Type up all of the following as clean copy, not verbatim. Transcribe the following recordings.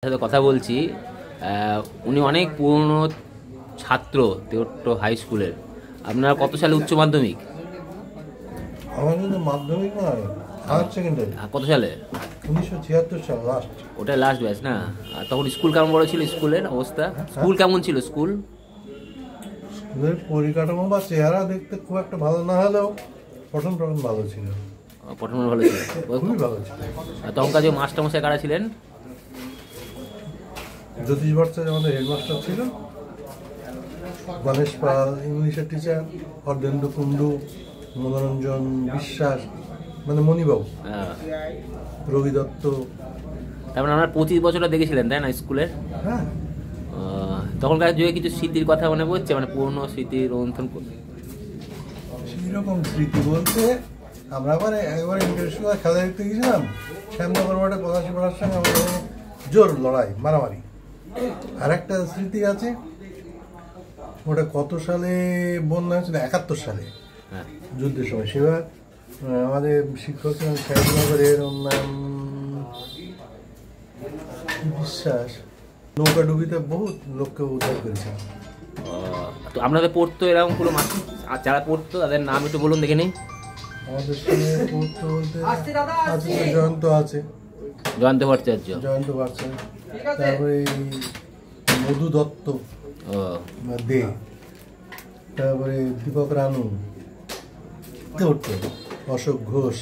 সাথে কথা বলছি। উনি অনেক পুরনো ছাত্র তেহট্ট হাই স্কুলের। আপনার কত সালে উচ্চ মাধ্যমিক? আমার কিন্তু মাধ্যমিক নয়, হায়ার সেকেন্ডারি। কত সালে? 1976 সাল লাস্ট। ওটা লাস্ট ব্যাচ না? তখন স্কুল কেমন বড় ছিল? স্কুলের অবস্থা স্কুল কেমন ছিল? স্কুলের পরিকাঠামো বা চেহারা দেখতে খুব একটা ভালো না হলেও পঠন ভালো ছিল। পঠন ভালো ছিল, খুবই ভালো ছিল। তখনকার যে মাস্টারমশাই কারা ছিলেন? জ্যোতিষ ভট্টাচার্য আমাদের হেডমাস্টার ছিল, গণেশ পাল ইংলিশের টিচার, অর্ধেন্দু কুণ্ডু, মনোরঞ্জন বিশ্বাস মানে মণিবাবু, রবি দত্ত। তারপরে আমরা 25 বছরটা দেখেছিলেন তাই না স্কুলের? হ্যাঁ। তখনকার যে কিছু স্মৃতির কথা মনে পড়ছে, মানে পুরনো স্মৃতির রোমন্থন করতে? সেইরকম স্মৃতি বলতে আমরা একবার ইন্টারস্কুল খেলা দেখতে গেছিলাম, শ্যামনগর মাঠে 85 পাড়ার সঙ্গে আমাদের জোর লড়াই মারামারি। আর একটা স্মৃতি আছে, ওটা কত সালে বন্যা হয়েছিল? 71 সালে যুদ্ধের সময়। সেবার আমাদের শিক্ষক শ্যামনগরের নাম বিশ্বাস, নৌকা ডুবিতে বহুত লোককে উদ্ধার করেছে। তো আপনাদের পড়তো এরকম কোনো যারা পড়তো তাদের নাম একটু বলুন দেখে নিই। আমাদের সঙ্গে পড়তো বলতে আছে জয়ন্ত আছে, জয়ন্ত ভট্টাচার্য, জয়ন্ত ভট্টাচার্য, তারপরে মধু দত্ত দে, তারপরে দীপক রানু, অশোক ঘোষ,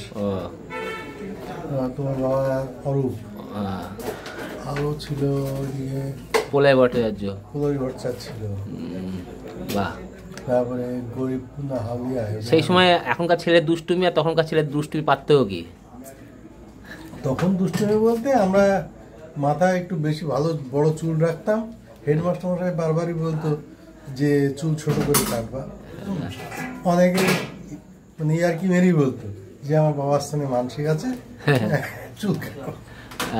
তোমার বাবা অরূপ, আরও ছিল প্রলয় ভট্টাচার্য, প্রলয় ভট্টাচার্য ছিল। বাহ। তারপরে গরিব হাউলিয়া। সেই সময় এখনকার ছেলের দুষ্টুমি আর তখনকার ছেলের দুষ্টুমি পার্থক্য কি? তখন দুষ্টুমি বলতে আমরা মাথায় একটু বেশি ভালো বড় চুল রাখতাম। হেডমাস্টার মশাই বারবারই বলতো যে চুল ছোট করে কাটবা। অনেকে মানে আর কি মেরি বলতো যে আমার বাবার স্থানে মানসিক আছে, চুল কাটো।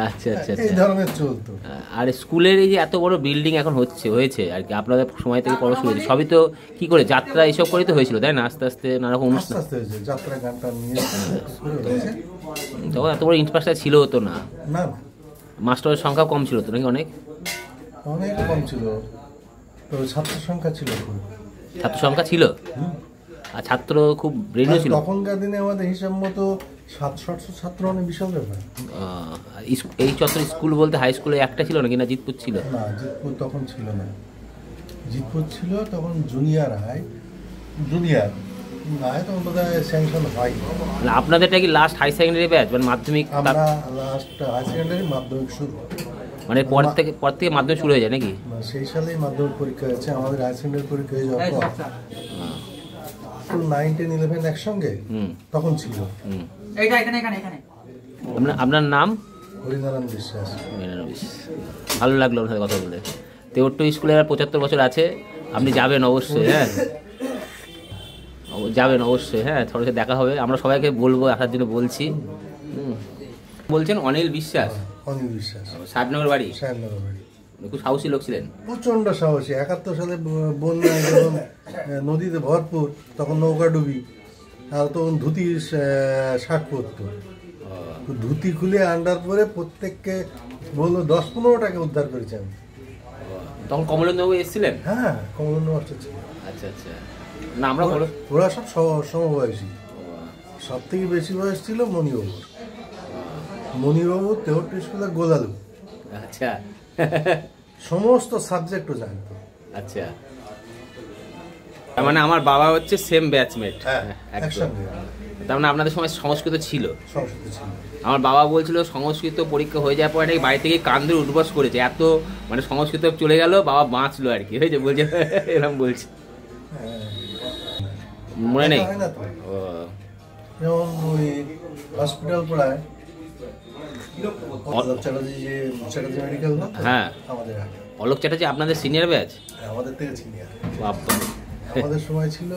আচ্ছা আচ্ছা, এই ধরনের চলতো। আর স্কুলের এই যে এত বড় বিল্ডিং এখন হয়েছে আর কি, আপনাদের সময় থেকে পড়া শুরু হয়েছে, সবই তো কি করে যাত্রা এইসব করেই তো হয়েছিল তাই না? আস্তে আস্তে নানা রকম অনুষ্ঠান হয়েছে, যাত্রা গানটা নিয়ে তখন এত বড় ইনফ্রাস্ট্রাকচার ছিল হতো না। না, মাস্টারের সংখ্যা কম ছিল তো নাকি? অনেক অনেক কম ছিল, তো ছাত্র সংখ্যা ছিল, ছাত্র সংখ্যা ছিল, আর ছাত্র খুব ব্রেনও ছিল তখনকার দিনে। আমাদের হিসাব মতো 700-800 ছাত্র, অনেক বিশাল ব্যাপার। এই চত্বর স্কুল বলতে হাই স্কুলে একটা ছিল নাকি? না জিতপুর ছিল? না, জিতপুর তখন ছিল না। জিতপুর ছিল তখন জুনিয়র হাই, জুনিয়র হাই তখন বোধহয় স্যাংশন হয়। আপনাদেরটা কি লাস্ট হাই সেকেন্ডারি ব্যাচ মানে মাধ্যমিক? আমরা লাস্ট হাই সেকেন্ডারি, মাধ্যমিক শুরু, মানে পর থেকে মাধ্যমিক শুরু হয়ে যায় নাকি? সেই সালেই মাধ্যমিক পরীক্ষা হয়েছে। আমাদের হাই সেকেন্ডারি পরীক্ষা হয়ে যাওয়ার পর 9, 10, 11 একসঙ্গে তখন ছিল। আপনার নাম? হরিনারায়ণ বিশ্বাস। ভালো লাগলো ওর সাথে কথা বলে। তেহট্ট স্কুলে 75 বছর আছে, আপনি যাবেন অবশ্যই। হ্যাঁ যাবেন অবশ্যই, হ্যাঁ সবার সাথে দেখা হবে। আমরা সবাইকে বলবো আসার জন্য বলছি। বলছেন অনিল বিশ্বাস? অনিল বিশ্বাস, সাহেবনগর বাড়ি। সাহেবনগর বাড়ি। খুব সাহসী লোক ছিলেন, প্রচন্ড সাহসী। 71 সালে বন্যায় যখন নদীতে ভরপুর, তখন নৌকা ডুবি, আর তখন ধুতি শার্ট পরতো, ধুতি খুলে আন্ডার পরে প্রত্যেককে বললো 10-15টাকে উদ্ধার করেছে আমি। তখন কমলেন্দু এসেছিলেন? হ্যাঁ, কমলেন্দু মাস্টার ছিল। আচ্ছা আচ্ছা। না আমরা ওরা সব সমবয়সী। সব থেকে বেশি বয়স ছিল মণিবাবুর। মণিবাবু তেহট্ট স্কুলের গোলালু। আচ্ছা, সমস্ত সাবজেক্টও জানতো। আচ্ছা, মানে আমার বাবা হচ্ছে সেম ব্যাচমেট। একসঙ্গে। তার মানে আপনাদের সময় সংস্কৃত ছিল? সংস্কৃত ছিল। আমার বাবা বলছিল সংস্কৃত পরীক্ষা হয়ে যাওয়ার পরে নাকি বাড়ি থেকে কান্দে উঠবাস করেছে, এত মানে সংস্কৃত চলে গেল, বাবা বাঁচলো আর কি, হয়েছে বলছে এরকম বলছে। মনে নেই? যেমন ওই হসপিটাল পড়ায় মেডিকেল, হ্যাঁ আমাদের অলোক চ্যাটার্জি আপনাদের সিনিয়র ব্যাচ? আমাদের থেকে সিনিয়র। বাবা, আমাদের সময় ছিল